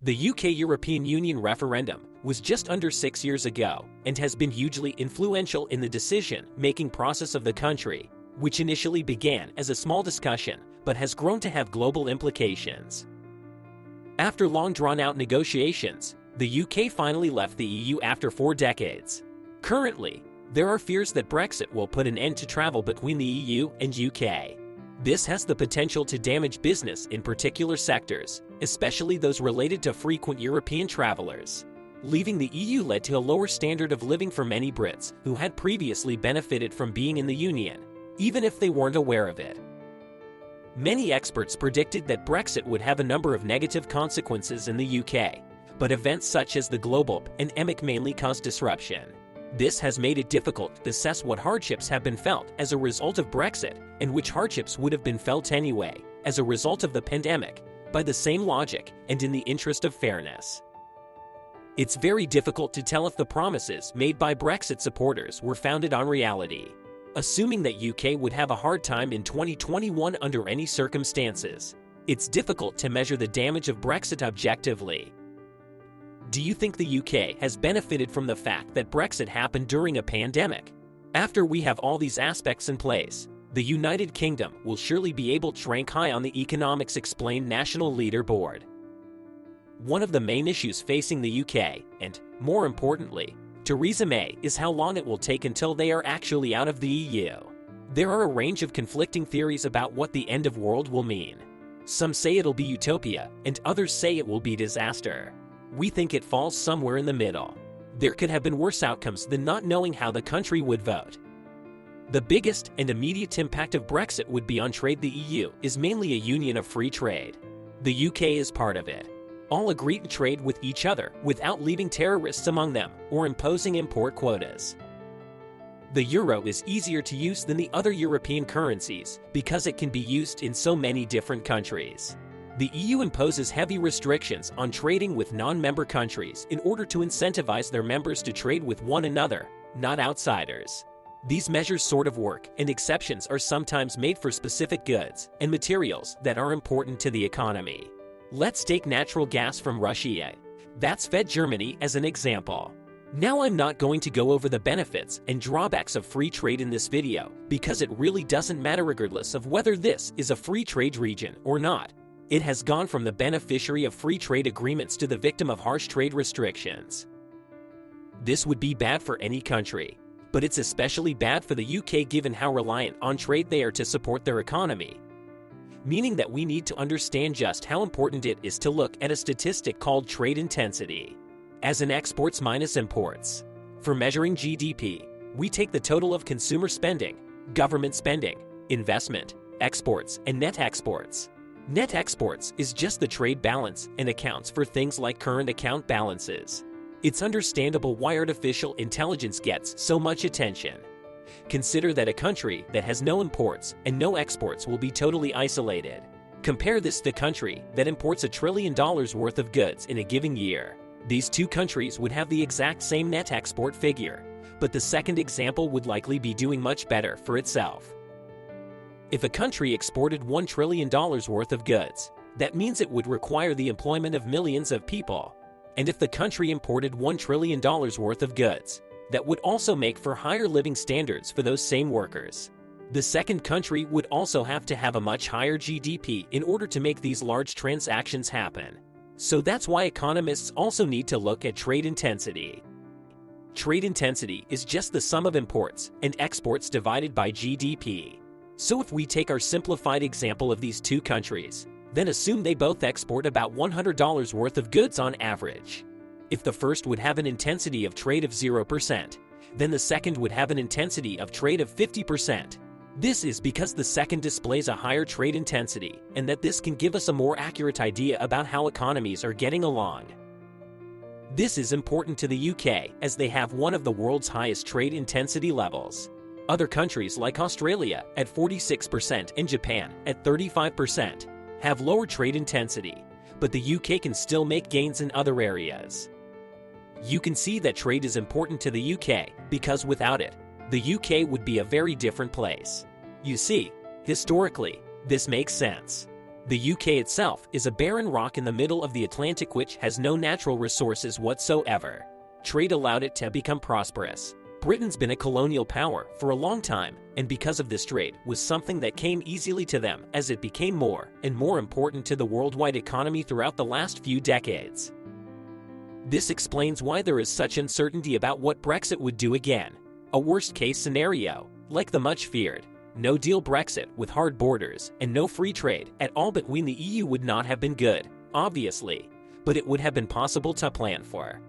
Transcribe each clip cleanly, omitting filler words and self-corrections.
The UK European Union referendum was just under 6 years ago and has been hugely influential in the decision-making process of the country, which initially began as a small discussion but has grown to have global implications. After long drawn-out negotiations, the UK finally left the EU after 4 decades. Currently, there are fears that Brexit will put an end to travel between the EU and UK. This has the potential to damage business in particular sectors, especially those related to frequent European travelers. Leaving the EU led to a lower standard of living for many Brits who had previously benefited from being in the Union, even if they weren't aware of it. Many experts predicted that Brexit would have a number of negative consequences in the UK, but events such as the global pandemic mainly caused disruption. This has made it difficult to assess what hardships have been felt as a result of Brexit and which hardships would have been felt anyway, as a result of the pandemic, by the same logic and in the interest of fairness. It's very difficult to tell if the promises made by Brexit supporters were founded on reality. Assuming that UK would have a hard time in 2021 under any circumstances, it's difficult to measure the damage of Brexit objectively. Do you think the UK has benefited from the fact that Brexit happened during a pandemic? After we have all these aspects in place, the United Kingdom will surely be able to rank high on the Economics Explained national leaderboard. One of the main issues facing the UK, and, more importantly, Theresa May, is how long it will take until they are actually out of the EU. There are a range of conflicting theories about what the end of world will mean. Some say it'll be utopia, and others say it will be disaster. We think it falls somewhere in the middle. There could have been worse outcomes than not knowing how the country would vote. The biggest and immediate impact of Brexit would be on trade. The EU is mainly a union of free trade. The UK is part of it. All agree to trade with each other without leaving terrorists among them or imposing import quotas. The euro is easier to use than the other European currencies because it can be used in so many different countries. The EU imposes heavy restrictions on trading with non-member countries in order to incentivize their members to trade with one another, not outsiders. These measures sort of work, and exceptions are sometimes made for specific goods and materials that are important to the economy. Let's take natural gas from Russia. That's fed Germany as an example. Now I'm not going to go over the benefits and drawbacks of free trade in this video because it really doesn't matter regardless of whether this is a free trade region or not. It has gone from the beneficiary of free trade agreements to the victim of harsh trade restrictions. This would be bad for any country, but it's especially bad for the UK given how reliant on trade they are to support their economy. Meaning that we need to understand just how important it is to look at a statistic called trade intensity, as in exports minus imports. For measuring GDP, we take the total of consumer spending, government spending, investment, exports, and net exports. Net exports is just the trade balance and accounts for things like current account balances. It's understandable why artificial intelligence gets so much attention. Consider that a country that has no imports and no exports will be totally isolated. Compare this to a country that imports $1 trillion worth of goods in a given year. These two countries would have the exact same net export figure, but the second example would likely be doing much better for itself. If a country exported $1 trillion worth of goods, that means it would require the employment of millions of people. And if the country imported $1 trillion worth of goods, that would also make for higher living standards for those same workers. The second country would also have to have a much higher GDP in order to make these large transactions happen. So that's why economists also need to look at trade intensity. Trade intensity is just the sum of imports and exports divided by GDP. So if we take our simplified example of these two countries, then assume they both export about $100 worth of goods on average. If the first would have an intensity of trade of 0%, then the second would have an intensity of trade of 50%. This is because the second displays a higher trade intensity, and that this can give us a more accurate idea about how economies are getting along. This is important to the UK as they have one of the world's highest trade intensity levels. Other countries like Australia at 46% and Japan at 35% have lower trade intensity, but the UK can still make gains in other areas. You can see that trade is important to the UK because without it, the UK would be a very different place. You see, historically, this makes sense. The UK itself is a barren rock in the middle of the Atlantic which has no natural resources whatsoever. Trade allowed it to become prosperous. Britain's been a colonial power for a long time, and because of this, trade was something that came easily to them as it became more and more important to the worldwide economy throughout the last few decades. This explains why there is such uncertainty about what Brexit would do again. A worst-case scenario, like the much-feared no-deal Brexit with hard borders and no free trade at all between the EU would not have been good, obviously, but it would have been possible to plan for.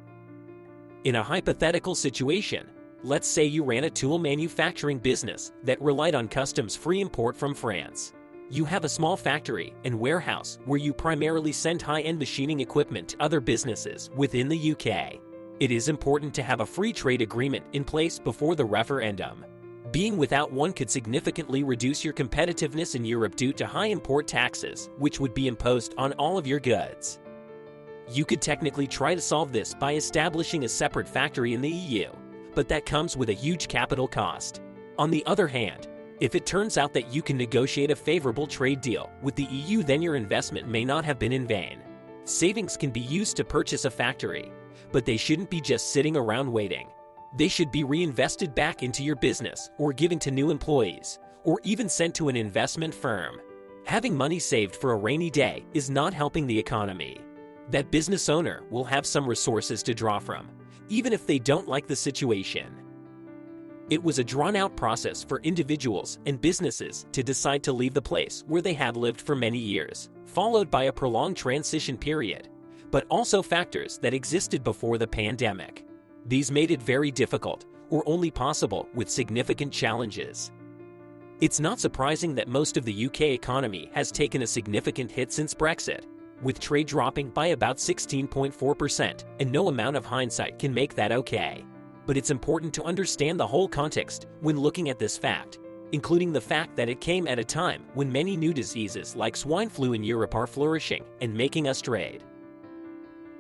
In a hypothetical situation, let's say you ran a tool manufacturing business that relied on customs-free import from France. You have a small factory and warehouse where you primarily send high-end machining equipment to other businesses within the UK. It is important to have a free trade agreement in place before the referendum. Being without one could significantly reduce your competitiveness in Europe due to high import taxes, which would be imposed on all of your goods. You could technically try to solve this by establishing a separate factory in the EU, but that comes with a huge capital cost. On the other hand, if it turns out that you can negotiate a favorable trade deal with the EU, then your investment may not have been in vain. Savings can be used to purchase a factory, but they shouldn't be just sitting around waiting. They should be reinvested back into your business or given to new employees, or even sent to an investment firm. Having money saved for a rainy day is not helping the economy. That business owner will have some resources to draw from, even if they don't like the situation. It was a drawn-out process for individuals and businesses to decide to leave the place where they had lived for many years, followed by a prolonged transition period, but also factors that existed before the pandemic. These made it very difficult, or only possible with significant challenges. It's not surprising that most of the UK economy has taken a significant hit since Brexit, with trade dropping by about 16.4%, and no amount of hindsight can make that okay. But it's important to understand the whole context when looking at this fact, including the fact that it came at a time when many new diseases like swine flu in Europe are flourishing and making us trade.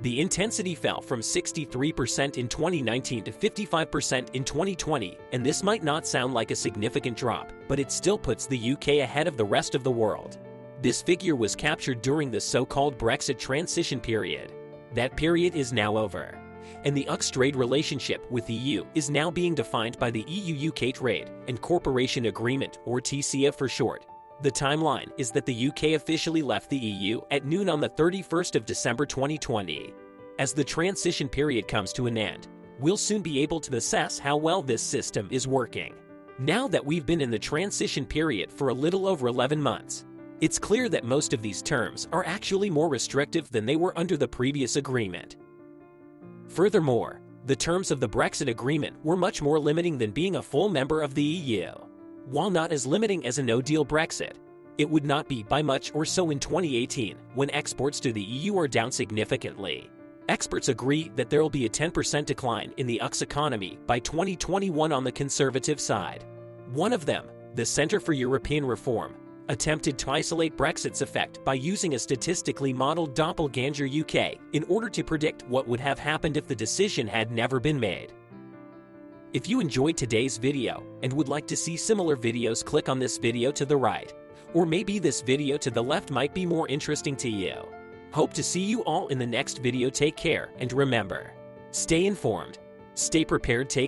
The intensity fell from 63% in 2019 to 55% in 2020, and this might not sound like a significant drop, but it still puts the UK ahead of the rest of the world. This figure was captured during the so-called Brexit transition period. That period is now over, and the UK's trade relationship with the EU is now being defined by the EU-UK Trade and Cooperation Agreement, or TCA for short. The timeline is that the UK officially left the EU at noon on the 31st of December 2020. As the transition period comes to an end, we'll soon be able to assess how well this system is working. Now that we've been in the transition period for a little over 11 months, it's clear that most of these terms are actually more restrictive than they were under the previous agreement. Furthermore, the terms of the Brexit agreement were much more limiting than being a full member of the EU. While not as limiting as a no-deal Brexit, it would not be by much or so in 2018 when exports to the EU are down significantly. Experts agree that there will be a 10% decline in the UK's economy by 2021 on the Conservative side. One of them, the Centre for European Reform, attempted to isolate Brexit's effect by using a statistically modeled doppelganger UK in order to predict what would have happened if the decision had never been made. If you enjoyed today's video and would like to see similar videos, click on this video to the right, or maybe this video to the left might be more interesting to you. Hope to see you all in the next video. Take care, and remember, stay informed, stay prepared, take